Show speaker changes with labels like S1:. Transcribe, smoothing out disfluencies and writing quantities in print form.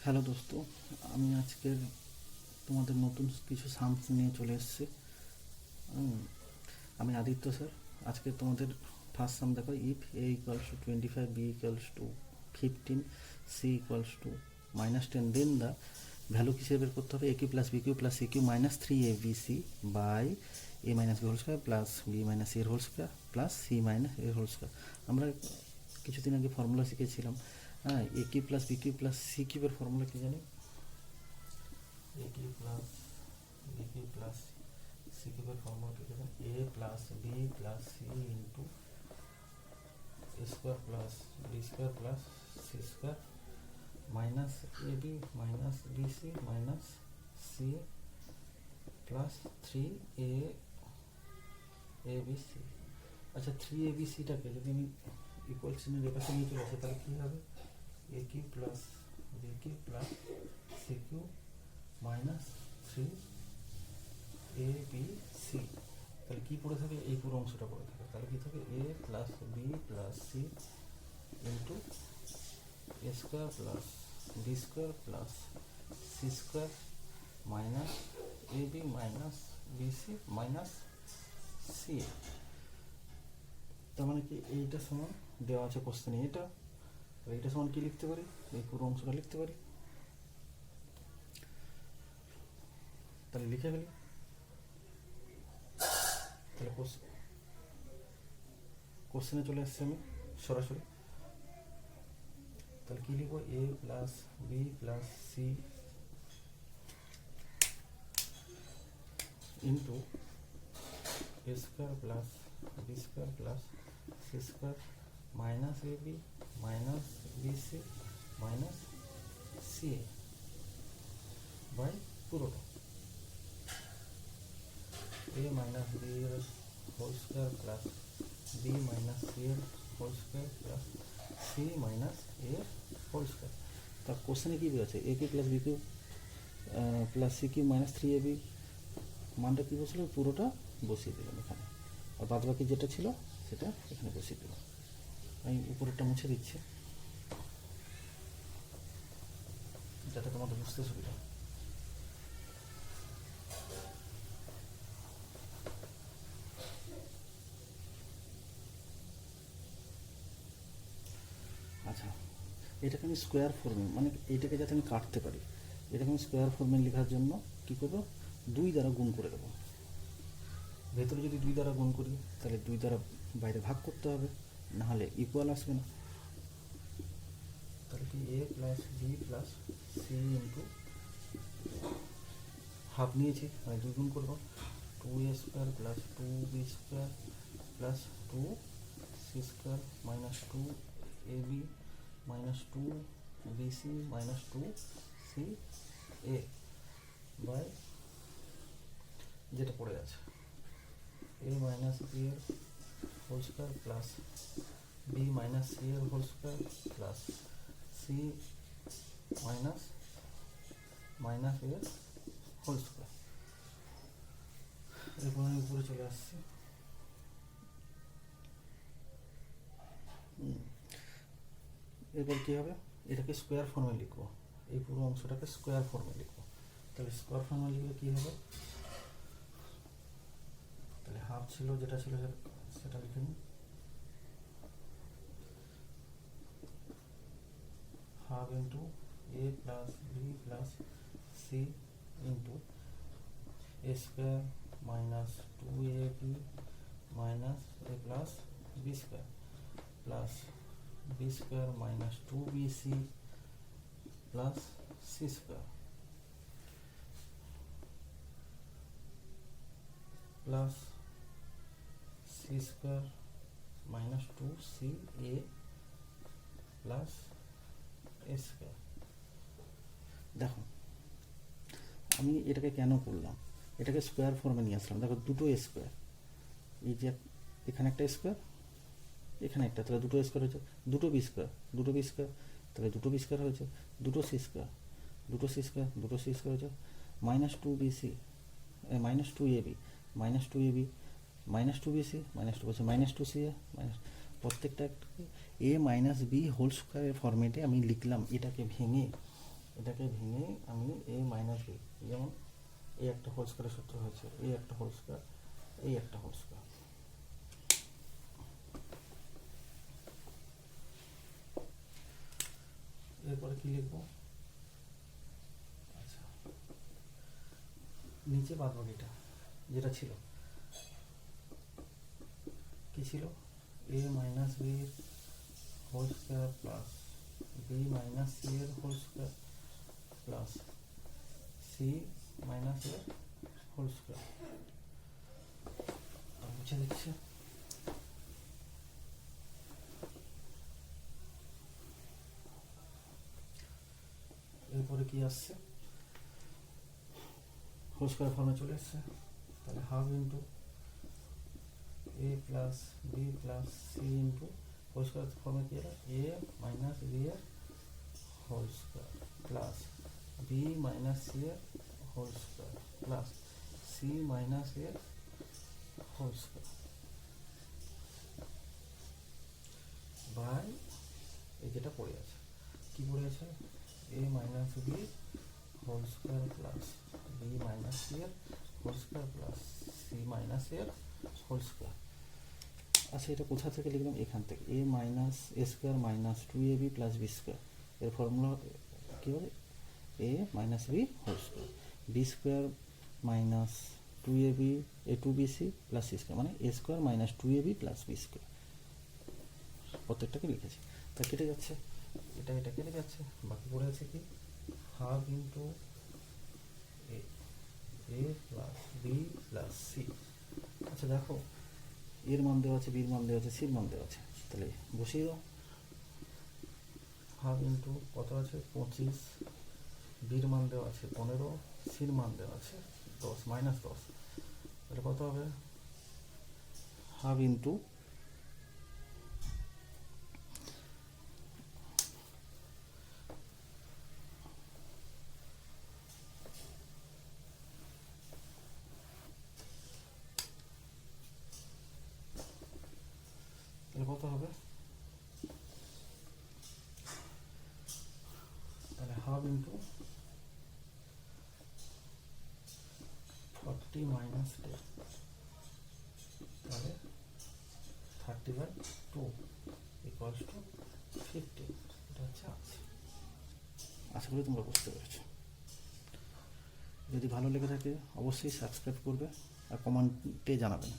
S1: Hello দোস্ত, আমি আজকের তোমাদের নতুন কিছু সামস নিয়ে চলে এসেছি। আমি আদিত্য স্যার। আজকে তোমাদের ফার্স্ট সাম দেখো, if A equals to 25, B equals to 15, C equals to -10, then the value কিসের বের করতে হবে? A cube plus B cube plus C cube minus 3abc by A minus B whole square plus B minus এর whole square plus C minus এর whole square. আমরা কিছুদিন আগে formula শিখেছিলাম। হ্যাঁ, A cube plus B cube plus C কিউবের formula কি জানি? এ cube plus B cube plus C কিউবের ফর্মুলা কি জানি? A plus B plus C into A square plus B square plus C square minus A B minus B C minus C plus 3abc। আচ্ছা, 3abcটাকে যদি আমি equal চিহ্নের এপাশে নিয়ে চলে আসে তাহলে কী হবে? A cube plus B cube plus C cube minus 3abc। তাহলে কী পড়ে থাকে? এই পুরো অংশটা পড়ে থাকে। তাহলে কী থাকে? A plus B plus C into A square plus B square plus C square minus A B minus B C minus C. তার মানে কি এইটা সমান দেওয়া আছে কোশ্চেনে এটা, এইটা সমান কি লিখতে পারি? এই পুরো অংশটা লিখতে পারি। তাহলে লিখে ফেলি। তাহলে কোশ্চেনে চলে আসছে আমি সরাসরি। তাহলে কি লিখবো? A plus B plus C into A square plus B square plus C square minus A B minus B C minus C A by পুরোটা এ মাইনাস বি এর whole square plus B minus C এর whole square plus C minus A whole square. তার কোশ্চেনে কী আছে? A cube plus B cube plus C cube minus 3ab মানটা কী বসলো? পুরোটা বসিয়ে দিলাম এখানে, আর বাদ বাকি যেটা ছিল সেটা এখানে বসিয়ে দিলাম। আমি উপরেরটা মুছে দিচ্ছি যাতে তোমাদের বুঝতে সুবিধা। আচ্ছা, এটাকে আমি স্কোয়ার ফর্মে, মানে এইটাকে যাতে আমি কাটতে পারি, এটাকে আমি স্কোয়ার ফর্মে লেখার জন্য কী করবো? 2 দ্বারা গুণ করে দেবো। ভেতরে যদি 2 দ্বারা গুণ করি তাহলে 2 দ্বারা বাইরে ভাগ করতে হবে, নাহলে ইকুয়াল আসবে না। তাহলে কি? A plus B plus C into half নিয়েছি, মানে 2 গুণ করবো, 2a square plus 2b square plus 2c square minus 2ab minus 2bc minus 2ca by যেটা পড়ে আছে a মাইনাস বি এর whole square plus B minus C এর whole square plus C minus minus এর হোল স্কোয়ার। এরপর আমি উপরে চলে আসছি। এরপর কী হবে? এটাকে স্কোয়ার ফর্মে লিখবো, এই পুরো অংশটাকে স্কোয়ার ফর্মে লিখবো। তাহলে স্কোয়ার ফর্মে লিখলে কী হবে? তাহলে হাফ ছিল, যেটা ছিল সেটা লিখে নিই। Half into A plus B plus C into A square minus 2ab minus A plus B square plus B square minus 2bc plus C square plus C square minus 2ca plus A square. দেখো আমি এটাকে কেন করলাম, এটাকে square ফর্মে নিয়ে আসলাম। দেখো, দুটো স্কোয়ার, এই যে এখানে একটা স্কোয়ার, এখানে একটা, তাহলে দুটো স্কোয়ার হয়েছে, দুটো বি স্কোয়ার, দুটো বি স্কোয়ার, তাহলে দুটো বি স্কোয়ার হয়েছে, দুটো সি স্কোয়ার, দুটো সি স্কোয়ার, দুটো সি স্কোয়ার হয়েছে, minus 2bc minus 2ab minus 2ab minus 2bc minus 2 বলছে মাইনাস 2ca মাইনাস, প্রত্যেকটা এ মাইনাস বি হোল স্কোয়ারের ফর্মেটে আমি লিখলাম। এটাকে ভেঙে এটাকে ভেঙে আমি এ মাইনাস বি, যেমন এই একটা হোল স্কোয়ারের সূত্র হয়েছে, এই একটা হোল স্কোয়ার, এই একটা হোল স্কোয়ার। এরপরে কি লিখবো? আচ্ছা, নিচে বাদবাকিটা যেটা ছিল, কি ছিল? A minus B whole square plus B minus C এর whole square plus C minus এর হোল স্কোয়ার। মুছে দিচ্ছি। এরপরে কি আসছে? হোল স্কোয়ার ফর্মে চলে এসছে, তাহলে half into A plus B plus C into whole square ফর্মে কি এলো? এ মাইনাস বি এর whole square plus B minus C এর whole square plus C minus এর হোল স্কোয়ার বাই এই যেটা পড়ে আছে, কি পড়ে আছে? A minus B whole square plus B minus C এর whole square plus C minus এর হোল স্কোয়ার। আচ্ছা, এটা কোথা থেকে লিখলাম? এখান থেকে। এ minus A square minus two A B plus B square, এর ফর্মুলা কী হবে? A minus B whole square, B square minus two A B A two B C plus C square, মানে A square minus two A B plus B square. প্রত্যেকটাকে লিখেছি, তা কেটে যাচ্ছে, এটা এটা কেটে যাচ্ছে, বাকি পড়ে আছে কি? Half into A plus B plus C. আচ্ছা দেখো, এর মান দেওয়া আছে, বির মান দেওয়া আছে, সির মান দেওয়া আছে, তাহলে বসিয়ে দাও। হাফ ইন্টু কত আছে? 25, বির মান দেওয়া আছে 15, সির মান দেওয়া আছে 10 মাইনাস 10, তাহলে কত হবে? হাফ ইন্টু কত হবে? তাহলে হাফ ইন্টু 40 মাইনাস 10, তাহলে 30/2 ইকুয়ালস টু 15। এটা হচ্ছে আনসার। আশা করি তোমরা বুঝতে পেরেছো। যদি ভালো লেগে থাকে অবশ্যই সাবস্ক্রাইব করবে আর কমেন্টে জানাবেন।